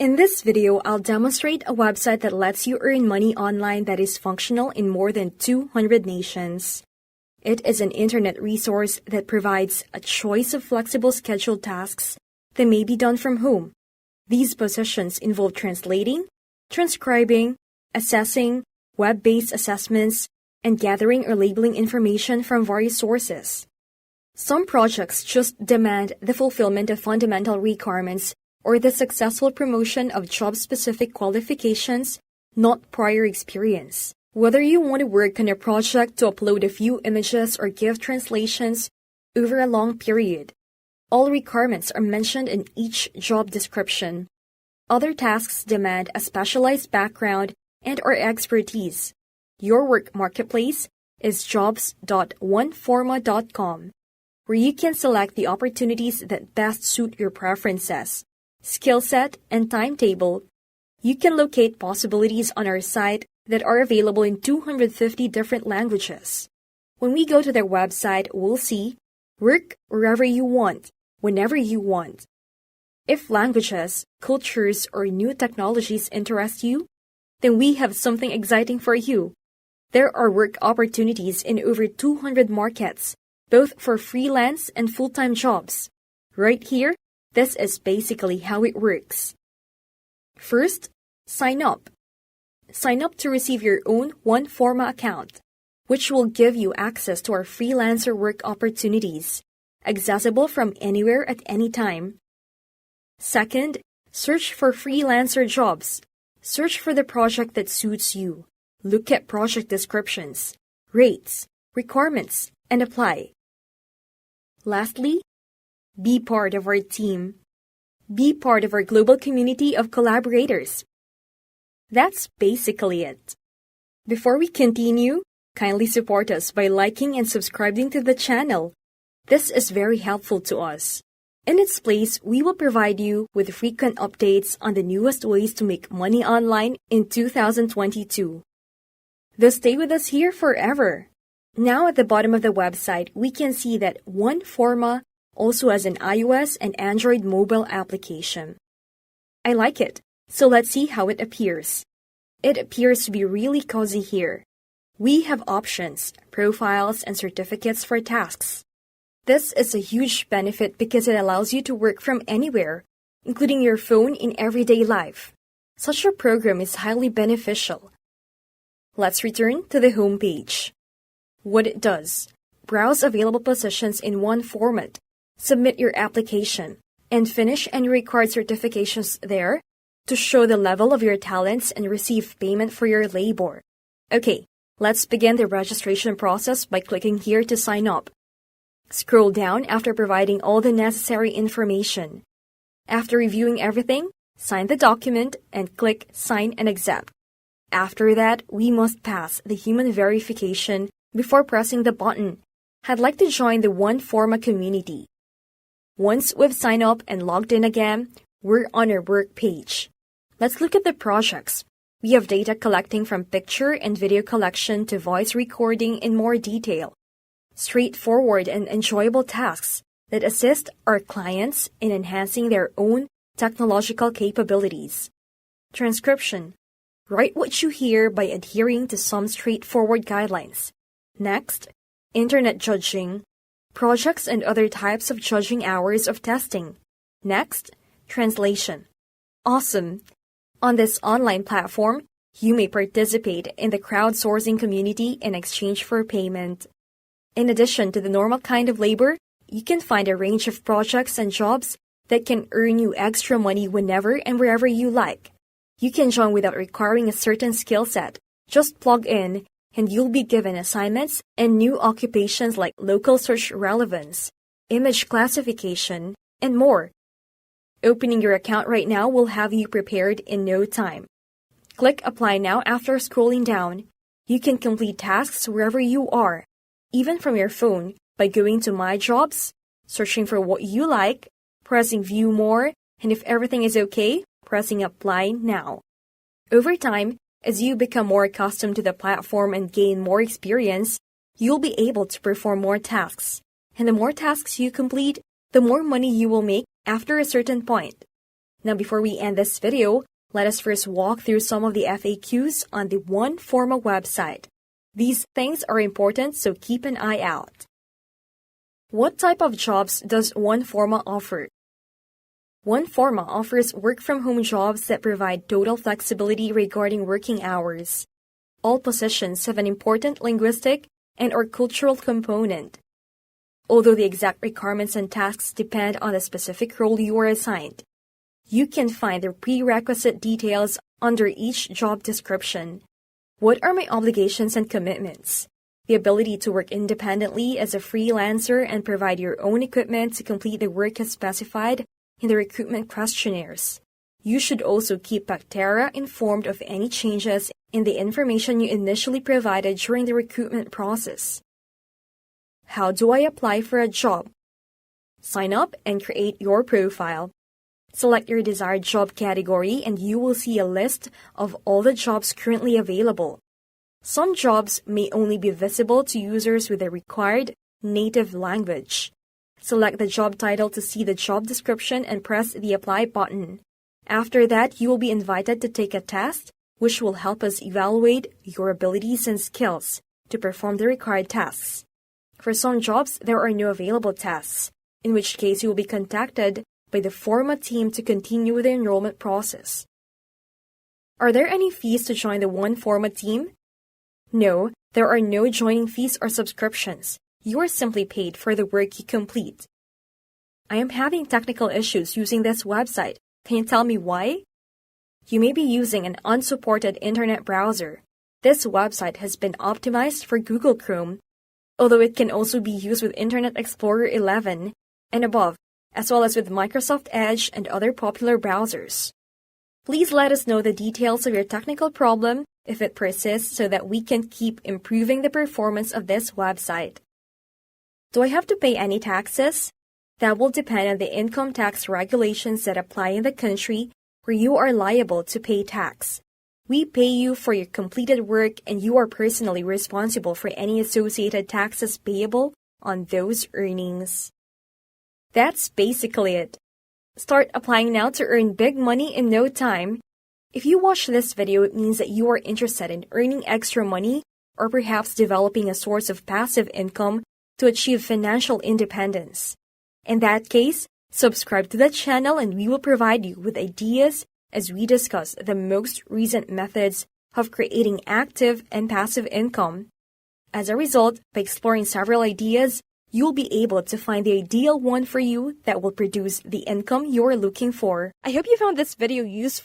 In this video, I'll demonstrate a website that lets you earn money online that is functional in more than 200 nations. It is an internet resource that provides a choice of flexible scheduled tasks that may be done from home. These positions involve translating, transcribing, assessing, web-based assessments, and gathering or labeling information from various sources. Some projects just demand the fulfillment of fundamental requirements or the successful promotion of job-specific qualifications, not prior experience. Whether you want to work on a project to upload a few images or give translations over a long period, all requirements are mentioned in each job description. Other tasks demand a specialized background and/or expertise. Your work marketplace is jobs.oneforma.com, where you can select the opportunities that best suit your preferences, skill set, and timetable. You can locate possibilities on our site that are available in 250 different languages. When we go to their website, we'll see work wherever you want, whenever you want. If languages, cultures, or new technologies interest you, then we have something exciting for you. There are work opportunities in over 200 markets, both for freelance and full-time jobs. Right here, this is basically how it works. First, sign up. Sign up to receive your own OneForma account, which will give you access to our freelancer work opportunities, accessible from anywhere at any time. Second, search for freelancer jobs. Search for the project that suits you. Look at project descriptions, rates, requirements, and apply. Lastly, be part of our team. Be part of our global community of collaborators. That's basically it. Before we continue, kindly support us by liking and subscribing to the channel. This is very helpful to us. In its place, we will provide you with frequent updates on the newest ways to make money online in 2022. Thus stay with us here forever. Now at the bottom of the website, we can see that OneForma also has an iOS and Android mobile application. I like it, so let's see how it appears. It appears to be really cozy here. We have options, profiles, and certificates for tasks. This is a huge benefit because it allows you to work from anywhere, including your phone in everyday life. Such a program is highly beneficial. Let's return to the home page. What it does: browse available positions in one format, submit your application, and finish any required certifications there to show the level of your talents and receive payment for your labor. Okay, let's begin the registration process by clicking here to sign up. Scroll down after providing all the necessary information. After reviewing everything, sign the document and click Sign and Accept. After that, we must pass the human verification before pressing the button. I'd like to join the OneForma community. Once we've signed up and logged in again, we're on our work page. Let's look at the projects. We have data collecting from picture and video collection to voice recording in more detail. Straightforward and enjoyable tasks that assist our clients in enhancing their own technological capabilities. Transcription. Write what you hear by adhering to some straightforward guidelines. Next, internet judging. Projects and other types of judging hours of testing. Next, translation. Awesome! On this online platform, you may participate in the crowdsourcing community in exchange for payment. In addition to the normal kind of labor, you can find a range of projects and jobs that can earn you extra money whenever and wherever you like. You can join without requiring a certain skill set. Just plug in, and you'll be given assignments and new occupations like local search relevance, image classification, and more. Opening your account right now will have you prepared in no time. Click Apply Now after scrolling down. You can complete tasks wherever you are, even from your phone, by going to My Jobs, searching for what you like, pressing View More, and if everything is okay, pressing Apply Now. Over time, as you become more accustomed to the platform and gain more experience, you'll be able to perform more tasks. And the more tasks you complete, the more money you will make after a certain point. Now, before we end this video, let us first walk through some of the FAQs on the OneForma website. These things are important, so keep an eye out. What type of jobs does OneForma offer? OneForma offers work-from-home jobs that provide total flexibility regarding working hours. All positions have an important linguistic and/or cultural component. Although the exact requirements and tasks depend on the specific role you are assigned, you can find the prerequisite details under each job description. What are my obligations and commitments? The ability to work independently as a freelancer and provide your own equipment to complete the work as specified in the recruitment questionnaires. You should also keep Bactera informed of any changes in the information you initially provided during the recruitment process. How do I apply for a job? Sign up and create your profile. Select your desired job category and you will see a list of all the jobs currently available. Some jobs may only be visible to users with the required native language. Select the job title to see the job description and press the Apply button. After that, you will be invited to take a test, which will help us evaluate your abilities and skills to perform the required tasks. For some jobs, there are no available tests, in which case you will be contacted by the Forma team to continue with the enrollment process. Are there any fees to join the OneForma team? No, there are no joining fees or subscriptions. You are simply paid for the work you complete. I am having technical issues using this website. Can you tell me why? You may be using an unsupported internet browser. This website has been optimized for Google Chrome, although it can also be used with Internet Explorer 11 and above, as well as with Microsoft Edge and other popular browsers. Please let us know the details of your technical problem if it persists so that we can keep improving the performance of this website. Do I have to pay any taxes? That will depend on the income tax regulations that apply in the country where you are liable to pay tax. We pay you for your completed work and you are personally responsible for any associated taxes payable on those earnings. That's basically it. Start applying now to earn big money in no time. If you watch this video, it means that you are interested in earning extra money or perhaps developing a source of passive income to achieve financial independence. In that case, subscribe to the channel and we will provide you with ideas as we discuss the most recent methods of creating active and passive income. As a result, by exploring several ideas, you'll be able to find the ideal one for you that will produce the income you're looking for. I hope you found this video useful.